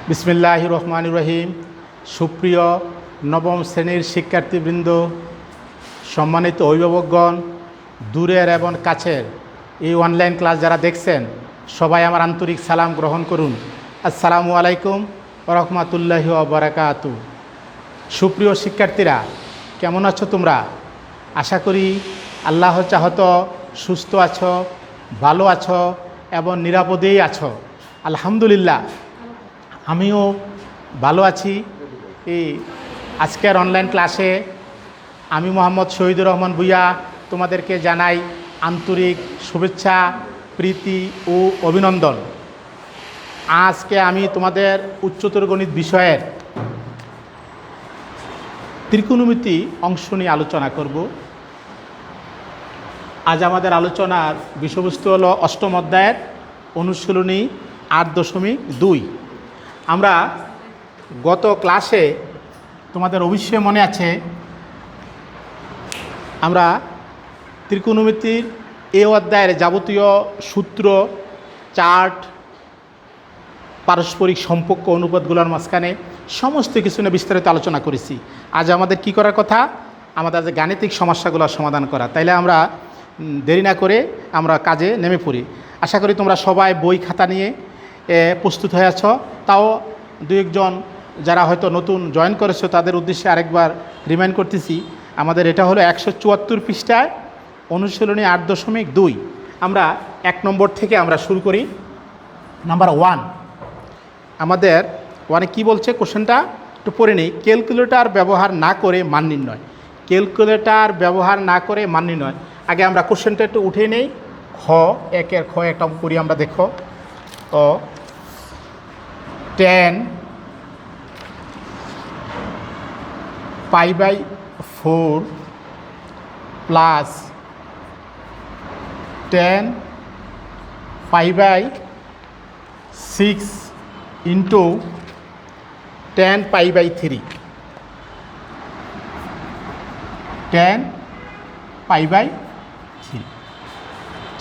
বিসমিল্লাহির রহমানির রহিম। সুপ্রিয় নবম শ্রেণীর শিক্ষার্থীবৃন্দ, সম্মানিত অভিভাবকগণ, দূরের এবং কাছের এই অনলাইন ক্লাস যারা দেখছেন, সবাই আমার আন্তরিক সালাম গ্রহণ করুন। আসসালামু আলাইকুম ওয়া রাহমাতুল্লাহি ওয়া বারাকাতু। সুপ্রিয় শিক্ষার্থীরা, কেমন আছো তোমরা? আশা করি আল্লাহ চাহত সুস্থ আছো, ভালো আছো এবং নিরাপদেই আছো। আলহামদুলিল্লাহ, আমিও ভালো আছি। এই আজকের অনলাইন ক্লাসে আমি মোহাম্মদ শহীদুর রহমান ভূঁইয়া তোমাদেরকে জানাই আন্তরিক শুভেচ্ছা, প্রীতি ও অভিনন্দন। আজকে আমি তোমাদের উচ্চতর গণিত বিষয়ের ত্রিকোণমিতি অংশ নিয়ে আলোচনা করব। আজ আমাদের আলোচনার বিষয়বস্তু হলো অষ্টম অধ্যায়ের অনুশীলনী ৮.২। আমরা গত ক্লাসে, তোমাদের অবশ্যই মনে আছে, আমরা ত্রিকোণমিতির এই অধ্যায়ের যাবতীয় সূত্র, চার্ট, পারস্পরিক সম্পর্ক, অনুপাতগুলোর মাঝখানে সমস্ত কিছু নিয়ে বিস্তারিত আলোচনা করেছি। আজ আমাদের কি করার কথা? আমাদের যে গাণিতিক সমস্যাগুলো সমাধান করা। তাইলে আমরা দেরি না করে আমরা কাজে নেমে পড়ি। আশা করি তোমরা সবাই বই খাতা নিয়ে প্রস্তুত হয়ে আছো। তাও দু একজন যারা হয়তো নতুন জয়েন করেছো তাদের উদ্দেশ্যে আরেকবার রিমাইন্ড করতেছি, আমাদের এটা হলো ১৭৪ পৃষ্ঠায় অনুশীলনী ৮.২। আমরা ১ নম্বর থেকে আমরা শুরু করি। নাম্বার 1, আমাদের ওয়ানে কি বলছে কোশ্চেনটা একটু পড়ে নেই। ক্যালকুলেটর ব্যবহার না করে মান নির্ণয়। ক্যালকুলেটর ব্যবহার না করে মান নির্ণয়। আগে আমরা কোশ্চেনটা একটু উঠে নেই। একের খ একটা করি আমরা। দেখো, 10 π/4 প্লাস 10 π/6 ইন্টু 10 π/3। 10 π/3।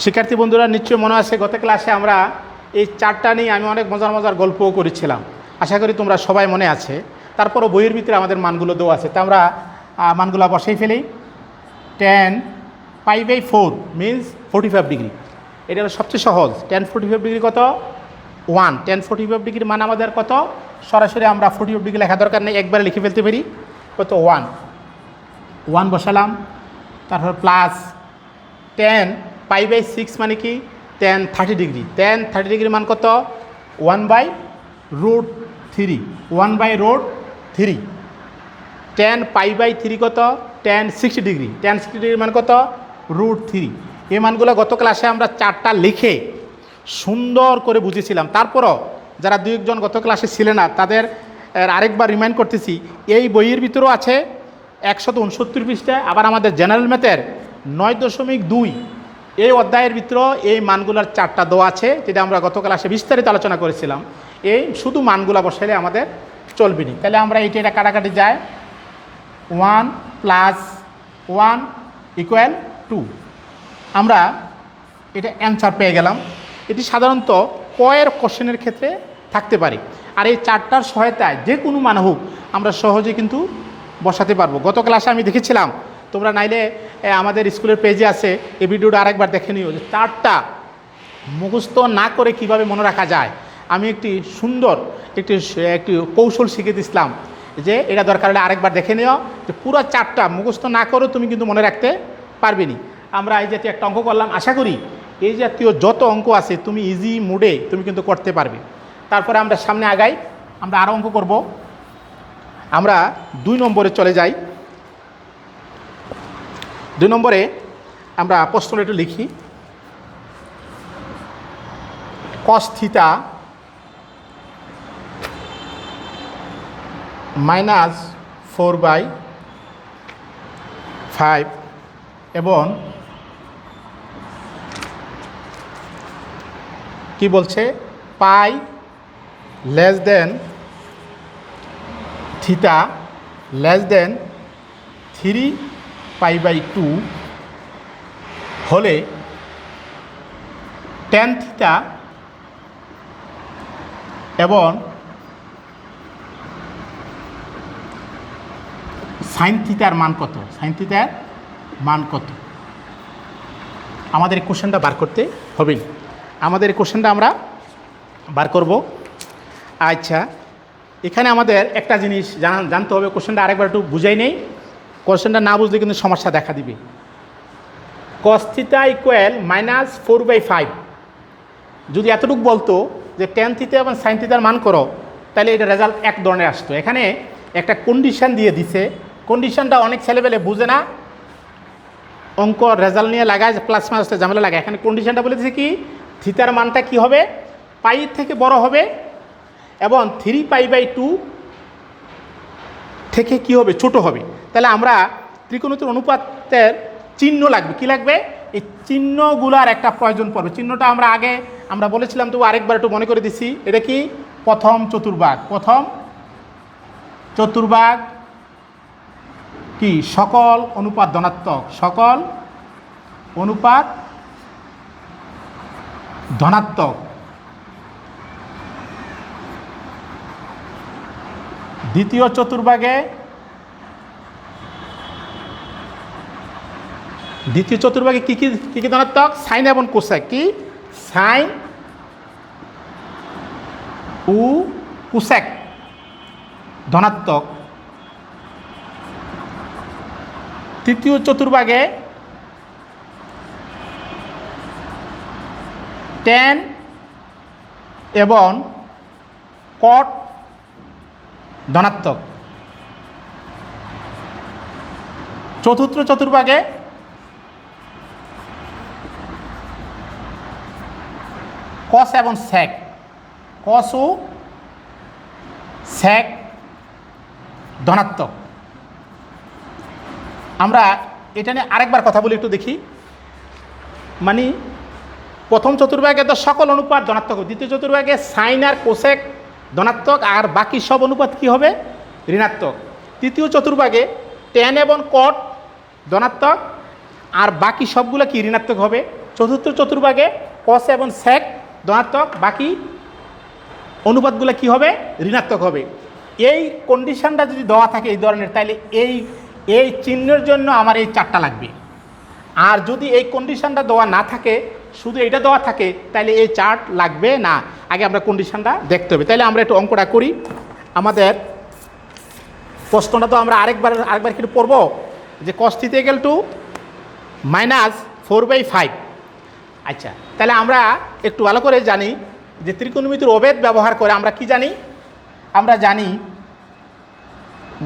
শিক্ষার্থী বন্ধুরা, নিশ্চয়ই মনে আছে গত ক্লাসে আমরা এই চারটা নিয়ে আমি অনেক মজার মজার গল্পও করেছিলাম। আশা করি তোমরা সবাই মনে আছে। তারপরও বইয়ের ভিতরে আমাদের মানগুলো দেওয়া আছে, তা আমরা মানগুলো বসাই ফেলি। 10 π/4 মিনস 45 ডিগ্রি। এটা হলো সবচেয়ে সহজ। 10 45 ডিগ্রি কত? 1। 10 45 ডিগ্রির মান আমাদের কত? সরাসরি আমরা 45 ডিগ্রি লেখা দরকার নেই, একবারে লিখে ফেলতে পারি। কত? 1 বসালাম। তারপর প্লাস 10 π/6 মানে কি? 10 30 ডিগ্রি। 10 30 ডিগ্রির মান কত? 1/√3। 1/√3। 10 π/3 কত? 10 60 ডিগ্রি। 10 60 ডিগ্রির মান কত? √3। এই মানগুলো গত ক্লাসে আমরা চারটা লিখে সুন্দর করে বুঝেছিলাম। তারপরও যারা দু একজন গত ক্লাসে ছিলেন না, তাদের আরেকবার রিমাইন্ড করতেছি, এই বইয়ের ভিতরেও আছে ১৬৯ পৃষ্ঠায়। আবার আমাদের জেনারেল ম্যাথের ৯.২ এই অধ্যায়ের ভিতরেও এই মানগুলোর চারটা দেওয়া আছে, যেটা আমরা গত ক্লাসে বিস্তারিত আলোচনা করেছিলাম। এই শুধু মানগুলো বসাইলে আমাদের চলবে না। তাহলে আমরা এটা কাটাকাটি যায়। 1 + 1 = 2। আমরা এটা অ্যান্সার পেয়ে গেলাম। এটি সাধারণত কয়ের কোশ্চেনের ক্ষেত্রে থাকতে পারে। আর এই চারটার সহায়তায় যে কোনো মান হোক আমরা সহজে কিন্তু বসাতে পারবো। গত ক্লাসে আমি দেখেছিলাম, তোমরা নাইলে আমাদের স্কুলের পেজে আছে, এই ভিডিওটা আরেকবার দেখে নিও, যে চারটা মুখস্থ না করে কিভাবে মনে রাখা যায়। আমি একটি সুন্দর একটি কৌশল শিখে দিয়েছিলাম, যে এটা দরকার হলে আরেকবার দেখে নিও, যে পুরো চারটা মুখস্থ না করেও তুমি কিন্তু মনে রাখতে পারবে নি। আমরা এই জাতীয় একটা অঙ্ক করলাম। আশা করি এই জাতীয় যত অঙ্ক আছে তুমি ইজি মোডে তুমি কিন্তু করতে পারবে। তারপরে আমরা সামনে আগাই, আমরা আরও অঙ্ক করব। আমরা 2 নম্বরে চলে যাই। 2 নম্বরে আমরা প্রশ্নটা একটু লিখি। cos θ -4/5 এবং কি বলছে? π θ θ 3π/2 হলে tan θ এবং সাইন থিটার মান কত, সাইন থিটার মান কত। আমাদের এই কোশ্চেনটা বার করতে হবে, আমাদের এই কোশ্চেনটা আমরা বার করব। আচ্ছা, এখানে আমাদের একটা জিনিস জানতে হবে, কোশ্চেনটা আরেকবার একটু বুঝাই নেই, কোশ্চেনটা না বুঝলে কিন্তু সমস্যা দেখা দিবে। cos থিটা ইকুয়াল -4/5, যদি এতটুকু বলতো যে tan থিটা এবং সাইন থিটার মান করো, তাহলে এটা রেজাল্ট এক ধরনের আসতো। এখানে একটা কন্ডিশন দিয়ে দিছে, কন্ডিশনটা অনেক ছেলেবেলে বুঝে না, অঙ্ক রেজাল্ট নিয়ে লাগায় প্লাস মাইনাসটা ঝামেলা লাগায়। এখানে কন্ডিশনটা বলে দিছে কি, থিটার মানটা কি হবে, পাই থেকে বড় হবে এবং 3π/2 থেকে কি হবে, ছোট হবে। তাহলে আমরা ত্রিকোণমিতির অনুপাতের চিহ্ন লাগবে, কি লাগবে, এই চিহ্নগুলার একটা প্রয়োজন পড়বে। চিহ্নটা আমরা বলেছিলাম, তো আরেকবার একটু মনে করে দিছি। এটা কি, প্রথম চতুর্ভাগ, প্রথম চতুর্ভাগ কি, সকল অনুপাত ধনাত্মক, সকল অনুপাত ধনাত্মক। দ্বিতীয় চতুর্ভাগে কি কি ধনাত্মক, সাইন এবং কোসেক, কি সাইন ও কোসেক ধনাত্মক। তৃতীয় চতুর্ভাগে ট্যান এবং কট ধনাত্মক। চতুর্থ চতুর্ভাগে কস এবং সেক, কস ও সেক ধনাত্মক। আমরা এটা নিয়ে আরেকবার কথা বলি, একটু দেখি। মানে প্রথম চতুর্ভাগে তো সকল অনুপাত ধনাত্মক, দ্বিতীয় চতুর্ভাগে সাইন আর কোসেক ধনাত্মক, আর বাকি সব অনুপাত কি হবে, ঋণাত্মক। তৃতীয় চতুর্ভাগে ট্যান এবং কট ধনাত্মক, আর বাকি সবগুলো কি ঋণাত্মক হবে। চতুর্থ চতুর্ভাগে কস এবং সেক ধনাত্মক, বাকি অনুপাতগুলো কি হবে, ঋণাত্মক হবে। এই কন্ডিশনটা যদি দেওয়া থাকে এই ধরনের, তাহলে এই চিহ্নের জন্য আমার এই চারটা লাগবে। আর যদি এই কন্ডিশনটা দেওয়া না থাকে, শুধু এটা দেওয়া থাকে, তাহলে এই চার্ট লাগবে না। আগে আমরা কন্ডিশনটা দেখতে হবে। তাহলে আমরা একটু অঙ্কটা করি। আমাদের প্রশ্নটা তো আমরা আরেকবার একটু পড়বো, যে cos থিটা ইকুয়াল টু -4/5। আচ্ছা, তাহলে আমরা একটু ভালো করে জানি যে ত্রিকোণমিতির অভেদ ব্যবহার করে আমরা কি জানি, আমরা জানি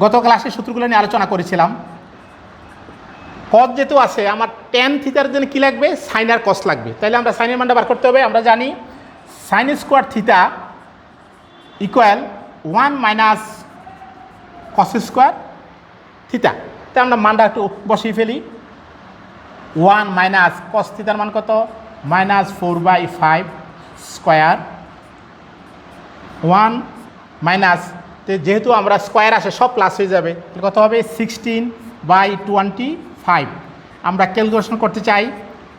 গত ক্লাসে সূত্রগুলো নিয়ে আলোচনা করেছিলাম। cos যেহেতু আছে, আমার tan থিটার জন্য কী লাগবে, সাইন আর cos লাগবে। তাহলে আমরা সাইনের মানটা বার করতে হবে। আমরা জানি sine square theta equal 1 - cos square theta. তাই আমরা মানটা একটু বসিয়ে ফেলি। 1 - cos থিটার মান কত, -4/5 স্কোয়ার। 1 - যেহেতু আমরা স্কোয়ার আসে সব প্লাস হয়ে যাবে, কত হবে 16/25। আমরা ক্যালকুলেশন করতে চাই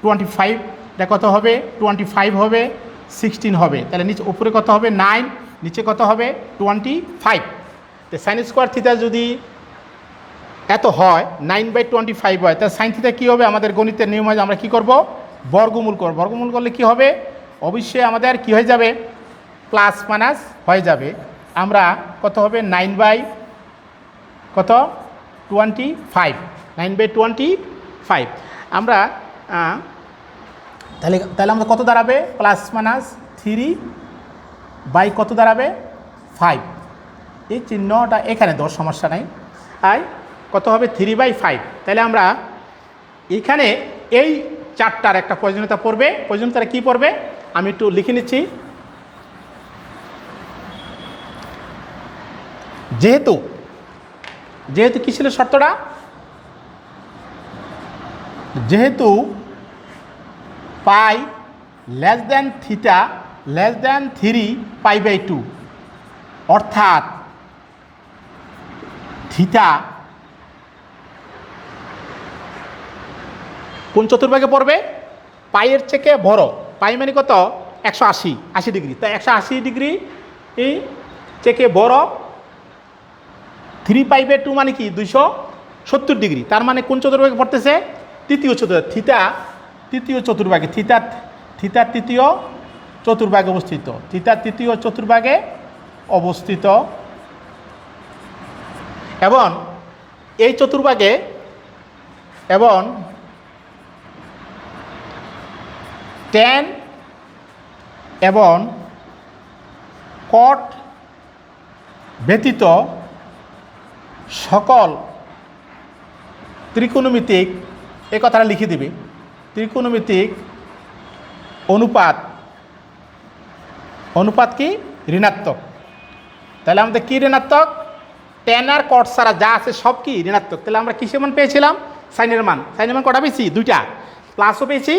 25, এটা কত হবে, 25 হবে, 16 হবে। তাহলে নিচে উপরে কত হবে 9, নিচে কত হবে 25। তো সাইন স্কোয়ার থিটা যদি এত হয়, 9/25 হয়, তাহলে সাইন থিটা কী হবে, আমাদের গণিতের নিয়ম হয় আমরা কী করব, বর্গমূল করব। বর্গমূল করলে কি হবে, অবশ্যই আমাদের কি হয়ে যাবে, প্লাস মাইনাস হয়ে যাবে। আমরা কত হবে 9/25, 9/25। আমরা তাহলে আমরা কত দাঁড়াবে, +-3 কত দাঁড়াবে 5। এই চিহ্নটা এখানে দশ, সমস্যা নাই। আর কত হবে 3/5। তাহলে আমরা এখানে এই চারটার একটা প্রয়োজনীয়তা পড়বে। প্রয়োজনীয়তা কী পড়বে আমি একটু লিখে নিচ্ছি। যেহেতু কী ছিল শর্তটা, যেহেতু পাই θ <3π/2, অর্থাৎ থিটা কোন চতুর্ভাগে পড়বে, পাইয়ের থেকে বড়। পাই মানে কত, 180 ডিগ্রি। তাই 180 ডিগ্রি থেকে বড়। 3π/2 মানে কি 270 70 ডিগ্রি। তার মানে কোন চতুর্ভাগে পড়তেছে? তৃতীয় চতুর্ভাগ। তৃতীয় চতুর্ভাগে, থিতা তৃতীয় চতুর্ভাগে অবস্থিত, তৃতীয় চতুর্ভাগে অবস্থিত। এবং এই চতুর্ভাগে এবং ট্যান এবং কট ব্যতীত সকল ত্রিকোণমিতিক, এই কথাটা লিখে দিবে, ত্রিকোণমিতিক অনুপাত কি? ঋণাত্মক। তাহলে আমাদের কি ঋণাত্মক? ট্যান আর কট ছাড়া যা আছে সব কি ঋণাত্মক। তাহলে আমরা কিসের মান পেয়েছিলাম? সাইনের মান। সাইনের মান কটা পেয়েছি? দুইটা, প্লাসও পেয়েছি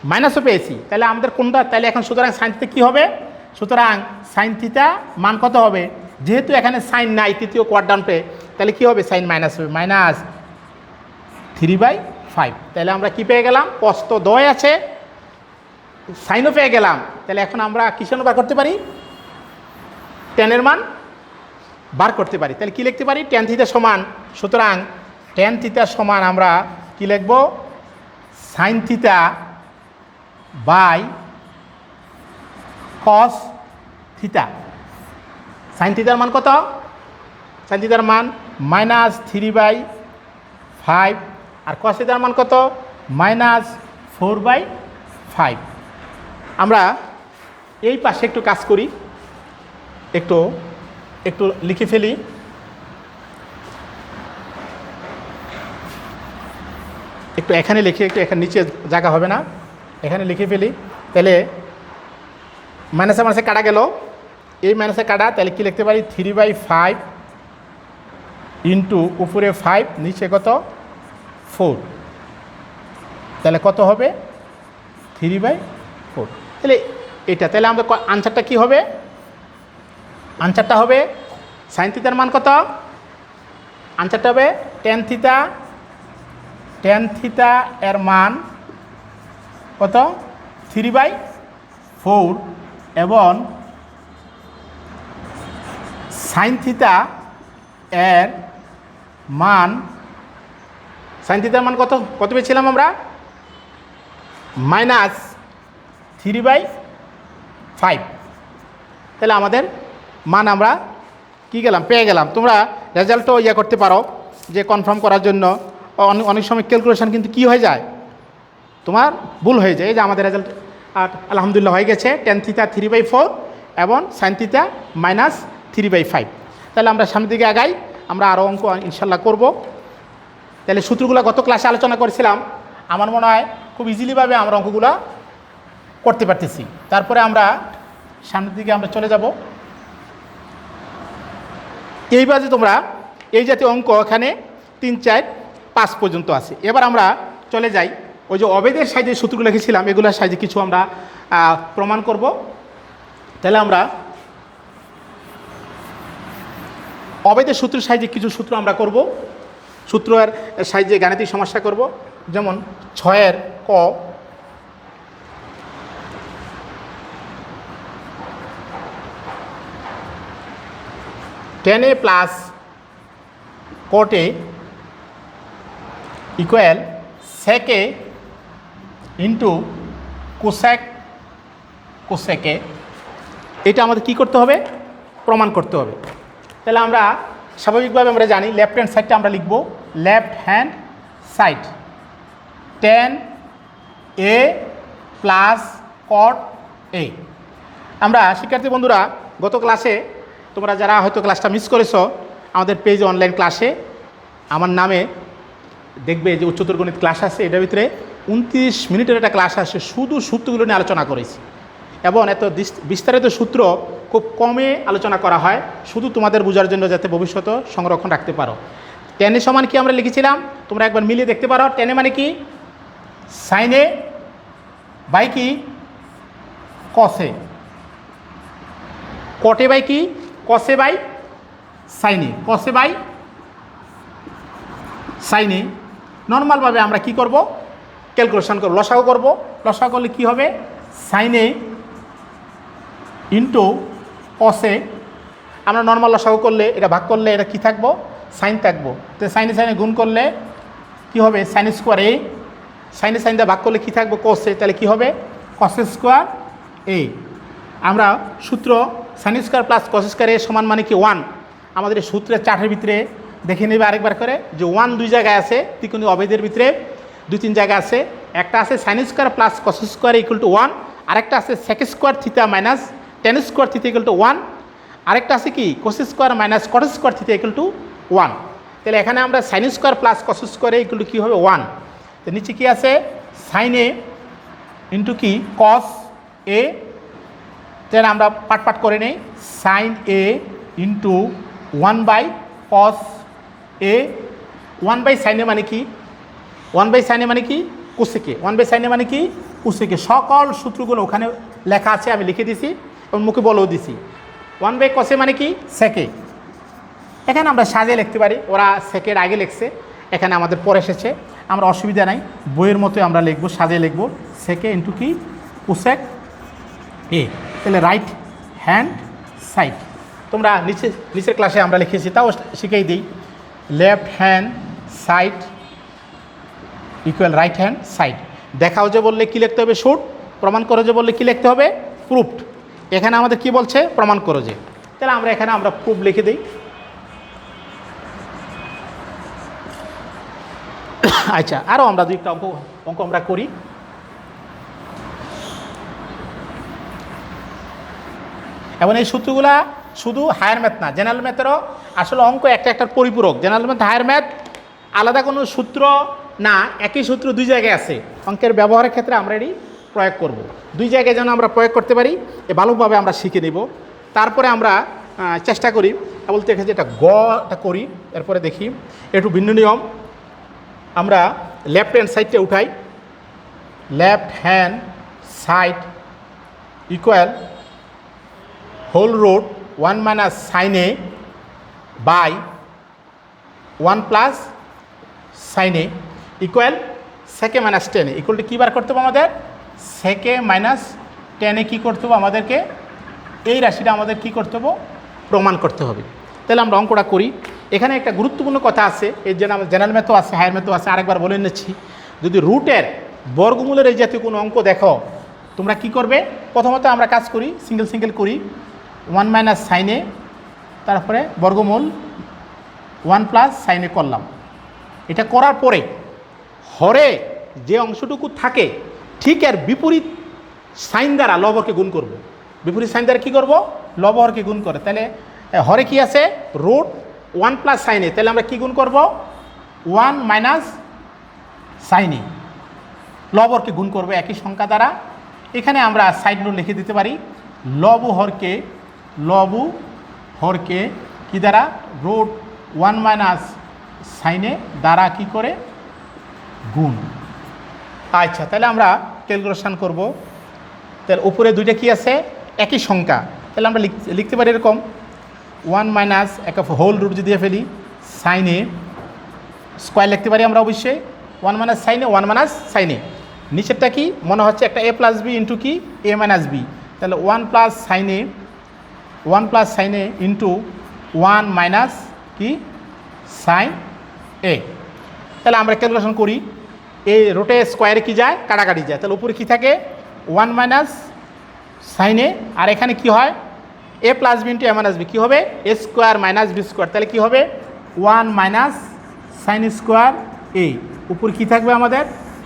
মাইনাসও পেয়েছি। তাহলে আমাদের কোনটা? তাহলে এখন সুতরাং সাইন থিটা কী হবে? সুতরাং সাইন থিটা মান কত হবে? যেহেতু এখানে সাইন নাই তৃতীয় কোয়াড্রান্টে, তাহলে কি হবে? সাইন মাইনাস হবে, -3/5। তাহলে আমরা কি পেয়ে গেলাম? কস তো 2 আছে, সাইনও পেয়ে গেলাম। তাহলে এখন আমরা কিসের বার করতে পারি? ট্যানের মান বার করতে পারি। তাহলে কি লিখতে পারি? ট্যান থিটা সমান, সুতরাং ট্যান থিটা সমান আমরা কি লিখব? Sine theta by cos theta. Sine থিটার মান কত? সাইন থিটার মান -3/5, আর কস থিটার মান কত? -4/5। আমরা এই পাশে একটু কাজ করি, একটু লিখে ফেলি। একটু এখানে লিখে, একটু এখানে নিচে জায়গা হবে না, এখানে লিখে ফেলি। তাহলে মাইনাসে মাইনাসে কাটা গেল, এই মাইনাসে কাটা, তাহলে কি লিখতে পারি? 3/5 ইন্টু উপরে 5 নিচে কত? 4। তাহলে কত হবে? 3/4। তাহলে এটা, তাহলে আমাদের আনসারটা কি হবে? আনসারটা হবে সাইন থিটার মান কত? আনসারটা হবে ট্যান থিটা এর মান কত? 3/4 এবং সাইন থিটা এর মান, সাইন থিটার মান কত পেয়েছিলাম আমরা? -3/5। তাহলে আমাদের মান আমরা কি পেয়ে গেলাম। তোমরা রেজাল্টও করতে পারো, যে কনফার্ম করার জন্য অনেক সময় ক্যালকুলেশন কিন্তু কি হয়ে যায়, তোমার ভুল হয়ে যায়। যে আমাদের রেজাল্ট আলহামদুলিল্লাহ হয়ে গেছে, ট্যান থিটা 3/4 এবং সাইন থিটা -3/5। তাহলে আমরা সামনের দিকে আগাই, আমরা আরও অঙ্ক ইনশাল্লাহ করব। তাহলে সূত্রগুলো গত ক্লাসে আলোচনা করেছিলাম, আমার মনে হয় খুব ইজিলিভাবে আমরা অঙ্কগুলো করতে পারতেছি। তারপরে আমরা সামনের দিকে আমরা চলে যাব। এইবার যে তোমরা এই জাতীয় অঙ্ক এখানে 3, 4, 5 পর্যন্ত আছে। এবার আমরা চলে যাই ওই যে অবেদের সাহায্যে সূত্রগুলো লিখেছিলাম, এগুলোর সাহায্যে কিছু আমরা প্রমাণ করব। তাহলে আমরা অবেদের সূত্রের সাহায্যে কিছু সূত্র আমরা করব, সূত্রের সাহায্যে গাণিতিক সমস্যা করব। যেমন 6 ক, tan A plus cot A equal sec A into cosec A। এটা আমাদের কি করতে হবে? প্রমাণ করতে হবে। তাহলে আমরা স্বাভাবিকভাবে আমরা জানি লেফট হ্যান্ড সাইডটা আমরা লিখব left hand side tan A plus cot A। আমরা শিক্ষার্থী বন্ধুরা গত ক্লাসে, তোমরা যারা হয়তো ক্লাসটা মিস করেছো, আমাদের পেজে অনলাইন ক্লাসে আমার নামে দেখবে যে উচ্চতর গণিত ক্লাস আছে, এটার ভিতরে 29 মিনিটের একটা ক্লাস আসে, শুধু সূত্রগুলো নিয়ে আলোচনা করেছি। এবং এত বিস্তারিত সূত্র খুব কমে আলোচনা করা হয়, শুধু তোমাদের বোঝার জন্য, যাতে ভবিষ্যতে সংরক্ষণ রাখতে পারো। tan A সমান কি আমরা লিখেছিলাম, তোমরা একবার মিলিয়ে দেখতে পারো। tan A মানে কি? sin A বাই কি? cos A। cot A by কি? cos A by sin A। cos A by sin A। নর্মালভাবে আমরা কি করব? ক্যালকুলেশন করব, লসাগু করব। লসাগু করলে কি হবে? sin A into cos A। আমরা নর্মাল লসাগু করলে, এটা ভাগ করলে এটা কি থাকবো? সাইন থাকবো, তো সাইনে সাইনে গুণ করলে কি হবে সাইন স্কোয়ার এ, সাইনে সাইন দিয়ে ভাগ করলে কী থাকবে কসে, তাহলে কী হবে কস স্কোয়ার এ। আমরা সূত্র sine square plus cos square A সমান মানে কি 1, আমাদের এই সূত্রের চার্টের ভিতরে দেখে নেবে আরেকবার করে যে 1 দুই জায়গায় আছে, ত্রিকোণীয় অবেদের ভিতরে 2-3 জায়গা আছে। একটা আছে sine square plus cos square equal to 1, আরেকটা আছে sec square theta minus tan square theta equal to 1, আরেকটা আছে কি cosec square minus cot square theta equal to 1। তাহলে এখানে আমরা sine square plus cos square equal to কী হবে 1, তো নিচে কী আছে সাইন এ ইন্টু কি কস এ, তাহলে আমরা পাট করে নেই সাইন এ ইন্টু 1/কস এ, 1/সাইন এ মানে কি 1/সাইন এ মানে কি কোসেকে, 1/সাইন এ মানে কি কোসেকে। সকল সূত্রগুলো ওখানে লেখা আছে, আমি লিখে দিছি এবং মুখে বলেও দিছি। 1/কসে মানে কি সেকে, এখানে আমরা সাজিয়ে লিখতে পারি, ওরা সেকের আগে লিখছে, এখানে আমাদের পরে এসেছে, আমরা অসুবিধা নাই, বইয়ের মতো আমরা লিখবো, সাজিয়ে লিখবো সেকে ইন্টু কি কোসেক এ। তাহলে রাইট হ্যান্ড সাইড, তোমরা নিচের ক্লাসে আমরা লিখেছি তাও শিখেই দিই, left hand side equal right hand side. দেখাও যে বললে কী লিখতে হবে শুট, প্রমাণ করো যে বললে কী লিখতে হবে প্রুফড। এখানে আমাদের কি বলছে প্রমাণ করো যে, তাহলে আমরা এখানে আমরা প্রুফ লিখে দিই। আচ্ছা, আরও আমরা দুইটা অঙ্ক আমরা করি। এবং এই সূত্রগুলা শুধু হায়ার ম্যাথ না, জেনারেল ম্যাথেরও আসলে অঙ্ক একটার পরিপূরক। জেনারেল ম্যাথ হায়ার ম্যাথ আলাদা কোনো সূত্র না, একই সূত্র দুই জায়গায় আছে, অঙ্কের ব্যবহারের ক্ষেত্রে আমরা এটি প্রয়োগ করব। দুই জায়গায় যেন আমরা প্রয়োগ করতে পারি এ ভালোভাবে আমরা শিখে নেব। তারপরে আমরা চেষ্টা করি বলতে এখানে এটা গটা করি, এরপরে দেখি একটু ভিন্ন নিয়ম। আমরা লেফট হ্যান্ড সাইডটা উঠাই, left hand side equal whole root 1 minus sine A by 1 plus sine A equal sec minus tan A, equal to কী বার করতে হবে আমাদের সেকে মাইনাস টেনে কী করতে হবে আমাদেরকে, এই রাশিটা আমাদের কী করতে হবে প্রমাণ করতে হবে। তাহলে আমরা অঙ্কটা করি। এখানে একটা গুরুত্বপূর্ণ কথা আছে, এই জন্য আমাদের জেনারেল ম্যাথও আছে হায়ার ম্যাথও আছে, আরেকবার বলে নিচ্ছি, যদি রুটের বর্গমূলের এই জাতীয় কোনো অঙ্ক দেখো তোমরা কি করবে, প্রথমত আমরা কাজ করি সিঙ্গেল করি 1 মাইনাস সাইন এ, তারপরে বর্গমূল 1 প্লাস সাইন এ করলাম। এটা করার পরে হরে যে অংশটুকু থাকে ঠিক এর বিপরীত সাইন দ্বারা লবহরকে গুণ করব। বিপরীত সাইন দ্বারা কী করব লবহরকে গুণ করে, তাহলে হরে কি আছে রুট 1 প্লাস সাইন এ, তাহলে আমরা কী গুণ করব 1 মাইনাস সাইন এ, লবহরকে গুণ করব একই সংখ্যা দ্বারা। এখানে আমরা সাইড নোট লিখে দিতে পারি লবহরকে কী দ্বারা রুট 1 মাইনাস সাইন এ দ্বারা কী করে গুণ। আচ্ছা, তাহলে আমরা ক্যালকুলেশন করব। তাহলে উপরে দুইটা কি আছে একই সংখ্যা, তাহলে আমরা লিখতে পারি এরকম 1 মাইনাস একটা হোল রুট যদি দিয়ে ফেলি সাইন এ স্কোয়ার লিখতে পারি আমরা অবশ্যই 1 মাইনাস সাইন এ 1 মাইনাস সাইন এ, নিচেরটা কি মনে হচ্ছে একটা এ প্লাস বি ইন্টু কি এ মাইনাস বি, তাহলে 1 প্লাস সাইন এ ইন্টু 1 মাইনাস কি সাইন এ। তাহলে আমরা ক্যালকুলেশন করি, এই রোটে স্কোয়ারে কি যায় কাটাকাটি যায়, তাহলে উপরে কী থাকে 1 মাইনাস সাইন এ, আর এখানে কি হয় এ প্লাস বি ইন্টু এ মাইনাস বি, কী হবে এ স্কোয়ার মাইনাস বি স্কোয়ার, তাহলে কী হবে 1 মাইনাস সাইন স্কোয়ার এ, উপরে কী থাকবে আমাদের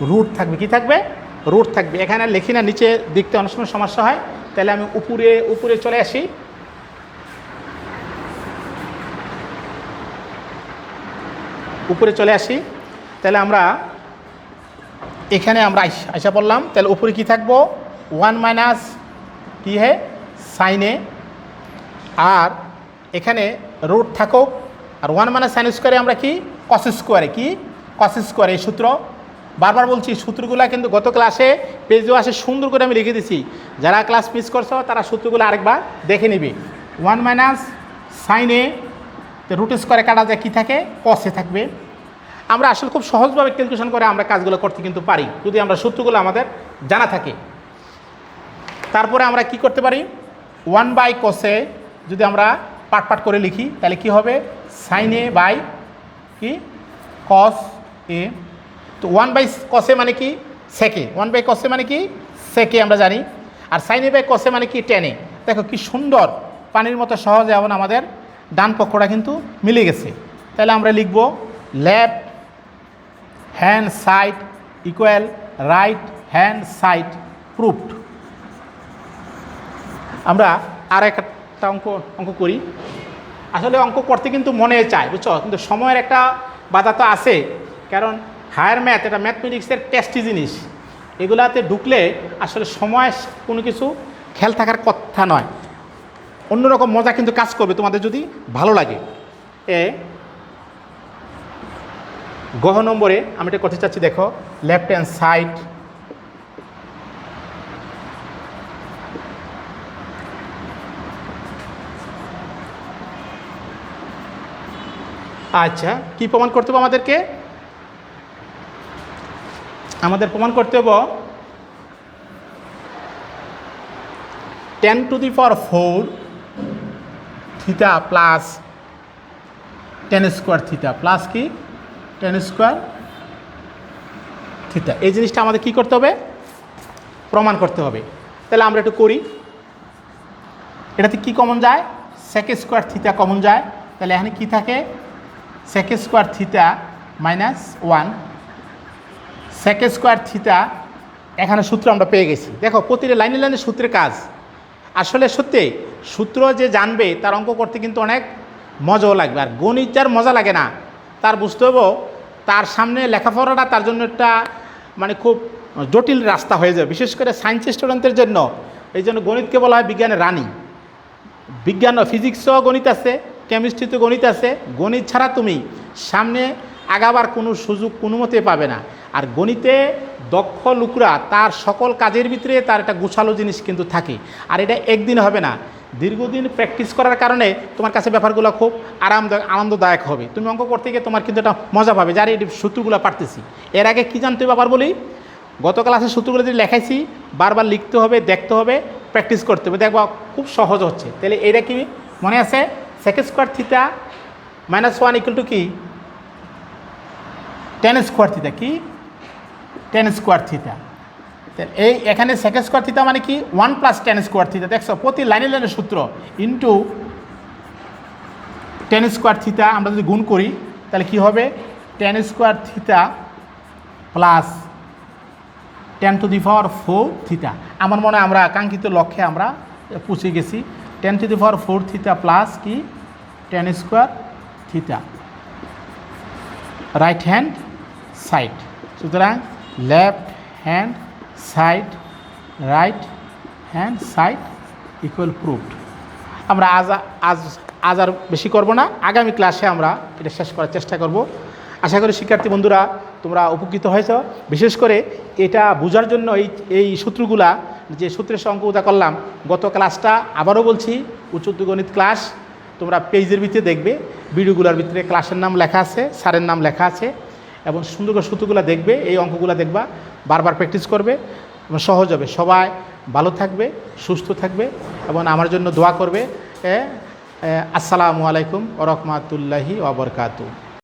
রুট থাকবে, কী থাকবে রুট থাকবে। এখানে লিখি না, নিচে দেখতে অনেক সময় সমস্যা হয়, তাহলে আমি উপরে চলে আসি। তাহলে আমরা এখানে আমরা আইসা পড়লাম, তাহলে উপরে কি থাকবো 1 মাইনাস কি হে সাইন এ, আর এখানে রুট থাকুক, আর 1 মাইনাস সাইন স্কোয়ারে আমরা কি কস স্কোয়ারে, এই সূত্র বারবার বলছি, সূত্রগুলো কিন্তু গত ক্লাসে পেজেও আসে সুন্দর করে আমি লিখে দিছি, যারা ক্লাস মিস করছো তারা সূত্রগুলো আরেকবার দেখে নিবে। 1 মাইনাস সাইন এ রুট স্কোয়ারে কাটা যায় কী থাকে কসে থাকবে। আমরা আসলে খুব সহজভাবে ক্যালকুলেশন করে আমরা কাজগুলো করতে কিন্তু পারি যদি আমরা সূত্রগুলো আমাদের জানা থাকে। তারপরে আমরা কি করতে পারি 1 বাই কসে যদি আমরা পাট করে লিখি তাহলে কি হবে সাইন এ বাই কি কস এ। তো 1 cos a মানে কি সেকে, 1 cos a মানে কি সেকে আমরা জানি, আর sin a cos a মানে কি tan a। দেখো কি সুন্দর পানির মতো সহজে এখন আমাদের ডান পক্ষটা কিন্তু মিলে গেছে। তাহলে আমরা লিখব left hand side equal right hand side proofed. আমরা আর একটা অঙ্ক করি। আসলে অঙ্ক করতে কিন্তু মনে চায়, বুঝছো, কিন্তু সময়ের একটা বাধা তো আছে, কারণ হায়ার ম্যাথ এটা ম্যাথমেটিক্সের টেস্টি জিনিস, এগুলাতে ঢুকলে আসলে সময় কোনো কিছু খেয়াল থাকার কথা নয়, অন্যরকম মজা কিন্তু কাজ করবে তোমাদের যদি ভালো লাগে। গহ নম্বরে আমি এটা করতে চাচ্ছি, দেখো লেফট হ্যান্ড সাইড আচ্ছা কি প্রমাণ করতে হবে আমাদেরকে? আমাদের প্রমাণ করতে হবে 10⁴ theta plus tan² theta plus কি tan² থিটা। এই জিনিসটা আমাদের কি করতে হবে? প্রমাণ করতে হবে। তাহলে আমরা একটু করি। এটাতে কি কমন যায়? sec² থিটা কমন যায়। তাহলে এখানে কি থাকে? sec² theta -1 sec² theta. এখানে সূত্র আমরা পেয়ে গেছি। দেখো প্রতিটা লাইনে লাইনে সূত্রের কাজ। আসলে সত্যি সূত্র যে জানবে তার অঙ্ক করতে কিন্তু অনেক মজাও লাগবে। আর গণিত যার মজা লাগে না তার বুঝতে হবে তার সামনে লেখাপড়াটা তার জন্য একটা মানে খুব জটিল রাস্তা হয়ে যাবে, বিশেষ করে সায়েন্স স্টুডেন্টদের জন্য। এই জন্য গণিতকে বলা হয় বিজ্ঞানের রানী। বিজ্ঞান ফিজিক্সও গণিত আছে, কেমিস্ট্রিতে গণিত আছে। গণিত ছাড়া তুমি সামনে আগাবার কোনো সুযোগ কোনো মতে পাবে না। আর গণিতে দক্ষ লোকরা তার সকল কাজের ভিতরে তার একটা গোছালো জিনিস কিন্তু থাকে। আর এটা একদিন হবে না, দীর্ঘদিন প্র্যাকটিস করার কারণে তোমার কাছে ব্যাপারগুলো খুব আনন্দদায়ক হবে। তুমি অঙ্ক করতে গিয়ে তোমার কিন্তু একটা মজা পাবে, যার এই সূত্রগুলো পারতেছি। এর আগে কী জানতে হবে আবার বলি, গত ক্লাসের সূত্রগুলো যদি লেখাইছি বারবার লিখতে হবে, দেখতে হবে, প্র্যাকটিস করতে হবে, দেখবা খুব সহজ হচ্ছে। তাহলে এটা কি মনে আছে? sec² থিটা -1 ইকুয়াল টু কি tan² থিটা, কি tan² থিটা। এই এখানে sec² থিটা মানে কি 1 + tan² থিটা। দেখছো প্রতি লাইনে লাইনে সূত্র ইন্টু tan² থিটা। আমরা যদি গুণ করি তাহলে কি হবে? tan² theta plus tan⁴ theta. আমার মনে হয় আমরা কাঙ্ক্ষিত লক্ষ্যে আমরা পৌঁছে গেছি। tan⁴ থিটা প্লাস কি tan² theta right hand side. সুতরাং left hand side right hand side equal proved. আমরা আজ আর বেশি করব না, আগামী ক্লাসে আমরা এটা শেষ করার চেষ্টা করব। আশা করি শিক্ষার্থী বন্ধুরা তোমরা উপকৃত হয়েছ। বিশেষ করে এটা বোঝার জন্য এই সূত্রগুলা, যে সূত্রের অঙ্কটা করলাম গত ক্লাসটা আবারও বলছি, উচ্চতর গণিত ক্লাস তোমরা পেজের ভিতরে দেখবে, ভিডিওগুলোর ভিতরে ক্লাসের নাম লেখা আছে, স্যারের নাম লেখা আছে, এবং সুন্দর করে সূত্রগুলো দেখবে, এই অঙ্কগুলো দেখবা, বারবার প্র্যাকটিস করবে, সহজ হবে। সবাই ভালো থাকবে, সুস্থ থাকবে এবং আমার জন্য দোয়া করবে। আসসালামু আলাইকুম ওয়া রাহমাতুল্লাহি ওয়া বারাকাতুহু।